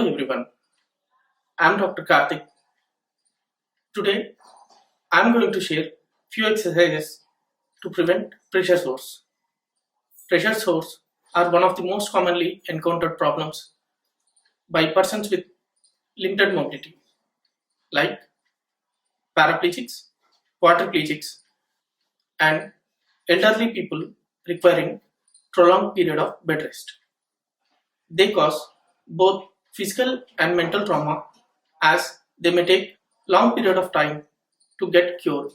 Hello everyone, I'm Dr. Karthik. Today I'm going to share few exercises to prevent pressure sores. Pressure sores are one of the most commonly encountered problems by persons with limited mobility, like paraplegics, quadriplegics, and elderly people requiring prolonged period of bed rest. They cause both physical and mental trauma as they may take long period of time to get cured.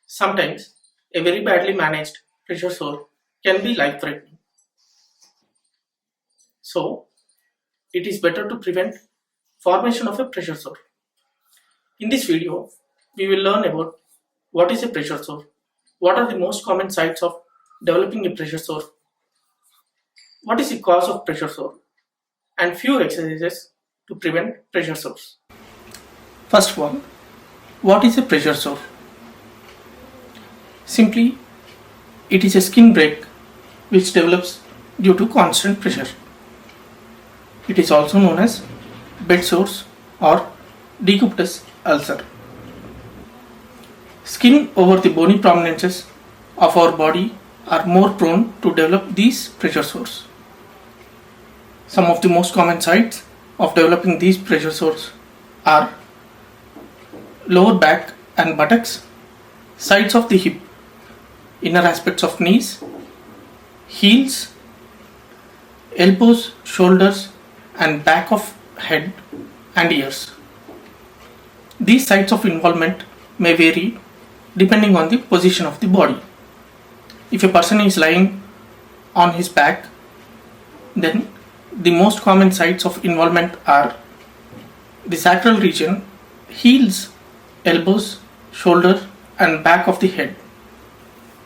Sometimes a very badly managed pressure sore can be life threatening. So it is better to prevent formation of a pressure sore. In this video, we will learn about what is a pressure sore, what are the most common sites of developing a pressure sore, what is the cause of pressure sore, and few exercises to prevent pressure sores. First of all, what is a pressure sore? Simply, it is a skin break which develops due to constant pressure. It is also known as bed sores or decubitus ulcer. Skin over the bony prominences of our body are more prone to develop these pressure sores. Some of the most common sites of developing these pressure sores are lower back and buttocks, sides of the hip, inner aspects of knees, heels, elbows, shoulders, and back of head and ears. These sites of involvement may vary depending on the position of the body. If a person is lying on his back, then the most common sites of involvement are the sacral region, heels, elbows, shoulder, and back of the head.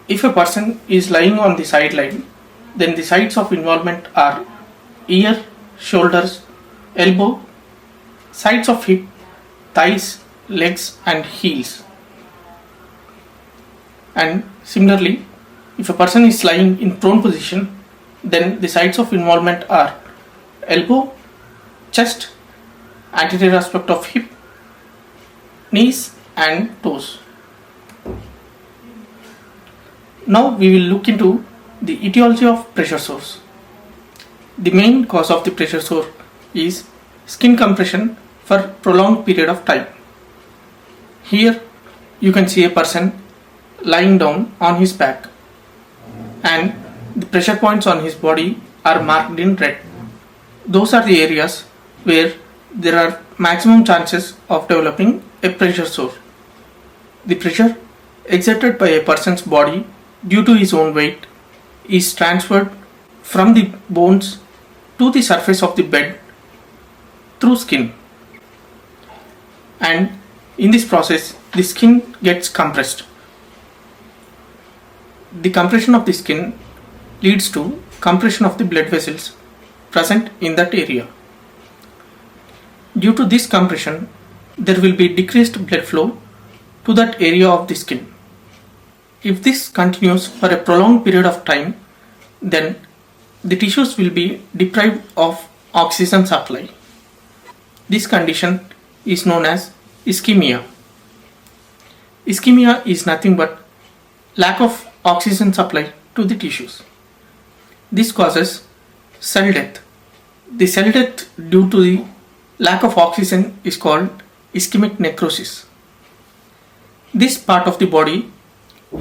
If a person is lying on the sideline, then the sites of involvement are ear, shoulders, elbow, sides of hip, thighs, legs, and heels. And similarly, if a person is lying in prone position, then the sites of involvement are elbow, chest, anterior aspect of hip, knees, and toes. Now we will look into the etiology of pressure sores. The main cause of the pressure sore is skin compression for prolonged period of time. Here you can see a person lying down on his back and the pressure points on his body are marked in red. Those are the areas where there are maximum chances of developing a pressure sore. The pressure exerted by a person's body due to his own weight is transferred from the bones to the surface of the bed through skin, and in this process the skin gets compressed. The compression of the skin leads to compression of the blood vessels present in that area. Due to this compression, there will be decreased blood flow to that area of the skin. If this continues for a prolonged period of time, then the tissues will be deprived of oxygen supply. This condition is known as ischemia. Ischemia is nothing but lack of oxygen supply to the tissues. This causes cell death. The cell death due to the lack of oxygen is called ischemic necrosis. This part of the body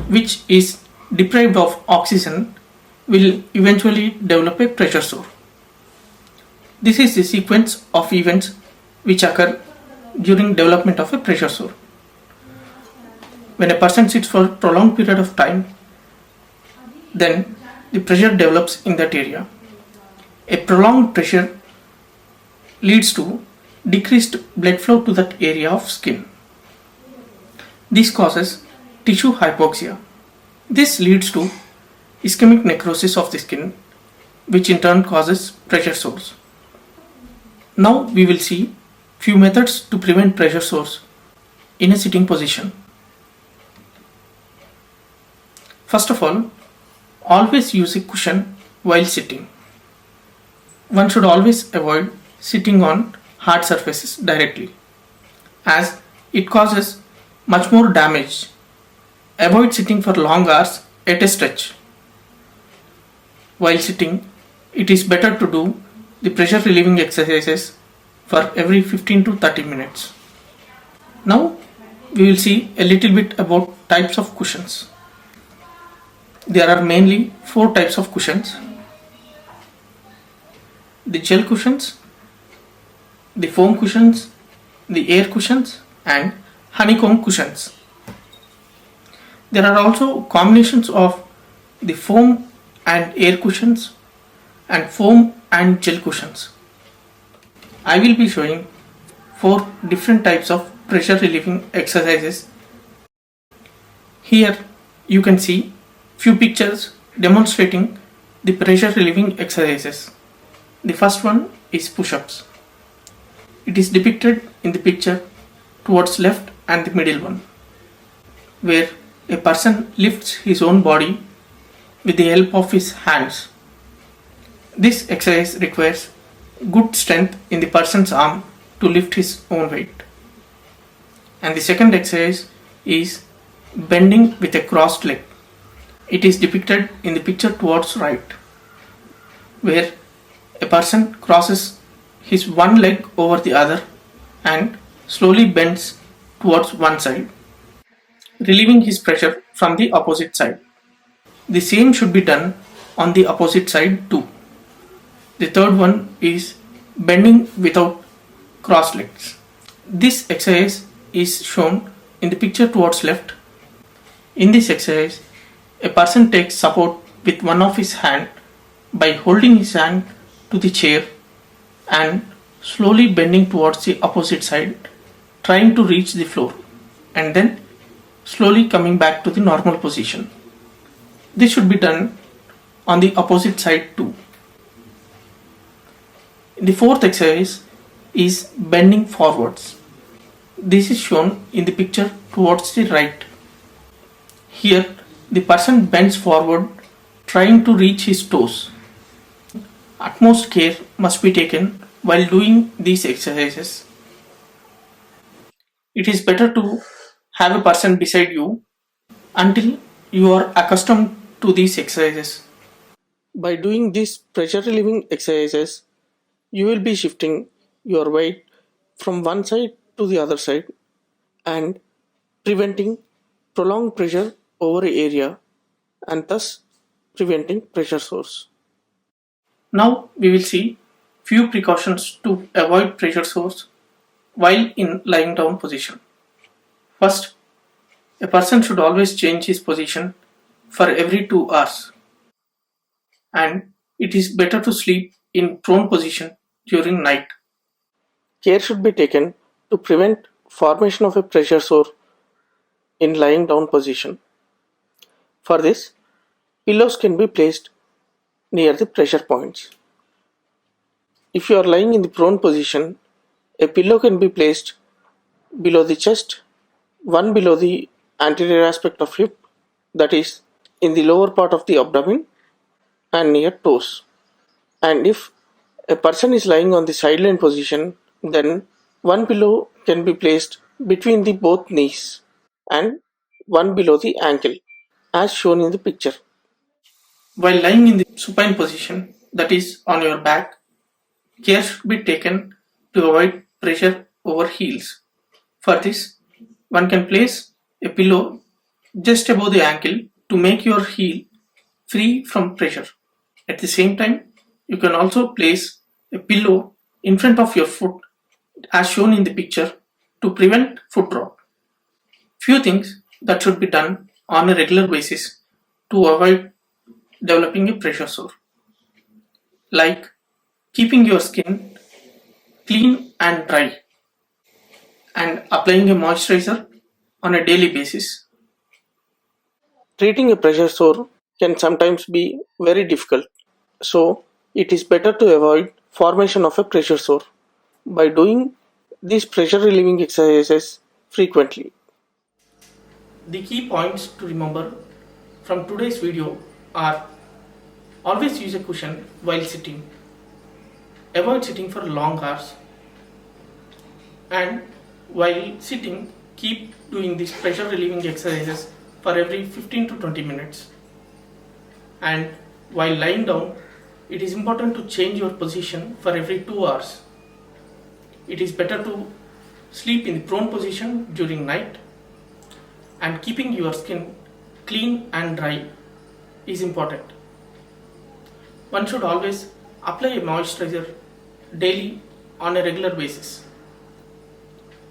which is deprived of oxygen will eventually develop a pressure sore. This is the sequence of events which occur during development of a pressure sore. When a person sits for a prolonged period of time, then the pressure develops in that area. A prolonged pressure leads to decreased blood flow to that area of skin. This causes tissue hypoxia. This leads to ischemic necrosis of the skin, which in turn causes pressure sores. Now we will see few methods to prevent pressure sores in a sitting position. First of all, always use a cushion while sitting. One should always avoid sitting on hard surfaces directly, as it causes much more damage. Avoid sitting for long hours at a stretch. While sitting, it is better to do the pressure relieving exercises for every 15 to 30 minutes. Now we will see a little bit about types of cushions. There are mainly 4 types of cushions: the gel cushions, the foam cushions, the air cushions, and honeycomb cushions. There are also combinations of the foam and air cushions and foam and gel cushions. I will be showing 4 different types of pressure relieving exercises. Here you can see few pictures demonstrating the pressure relieving exercises. The first one is push-ups. It is depicted in the picture towards left and the middle one, where a person lifts his own body with the help of his hands. This exercise requires good strength in the person's arm to lift his own weight. And the second exercise is bending with a crossed leg. It is depicted in the picture towards right, where a person crosses his one leg over the other and slowly bends towards one side, relieving his pressure from the opposite side. The same should be done on the opposite side too. The third one is bending without crossed legs. This exercise is shown in the picture towards left. In this exercise, a person takes support with one of his hand by holding his hand to the chair and slowly bending towards the opposite side, trying to reach the floor, and then slowly coming back to the normal position. This should be done on the opposite side too. The fourth exercise is bending forwards. This is shown in the picture towards the right. Here the person bends forward trying to reach his toes. Utmost care must be taken while doing these exercises. It is better to have a person beside you until you are accustomed to these exercises. By doing these pressure relieving exercises, you will be shifting your weight from one side to the other side and preventing prolonged pressure over an area and thus preventing pressure sores. Now we will see few precautions to avoid pressure sores while in lying down position. First, a person should always change his position for every 2 hours, and it is better to sleep in prone position during night. Care should be taken to prevent formation of a pressure sore in lying down position. For this, pillows can be placed near the pressure points. If you are lying in the prone position, a pillow can be placed below the chest, one below the anterior aspect of hip, that is in the lower part of the abdomen and near toes. And if a person is lying on the sideline position, then one pillow can be placed between the both knees and one below the ankle, as shown in the picture. While lying in the supine position, that is on your back, care should be taken to avoid pressure over heels. For this, one can place a pillow just above the ankle to make your heel free from pressure. At the same time, you can also place a pillow in front of your foot as shown in the picture to prevent foot drop. Few things that should be done on a regular basis to avoid developing a pressure sore, like keeping your skin clean and dry and applying a moisturizer on a daily basis. Treating a pressure sore can sometimes be very difficult, so it is better to avoid formation of a pressure sore by doing these pressure relieving exercises frequently. The key points to remember from today's video are: always use a cushion while sitting, Avoid sitting for long hours, and while sitting, keep doing these pressure relieving exercises for every 15 to 20 minutes. And while lying down, it is important to change your position for every 2 hours. It is better to sleep in the prone position during night, and keeping your skin clean and dry is important. One should always apply a moisturizer daily on a regular basis.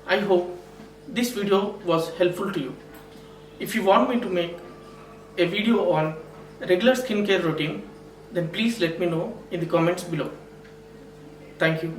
I hope this video was helpful to you. If you want me to make a video on regular skincare routine, then please let me know in the comments below. Thank you.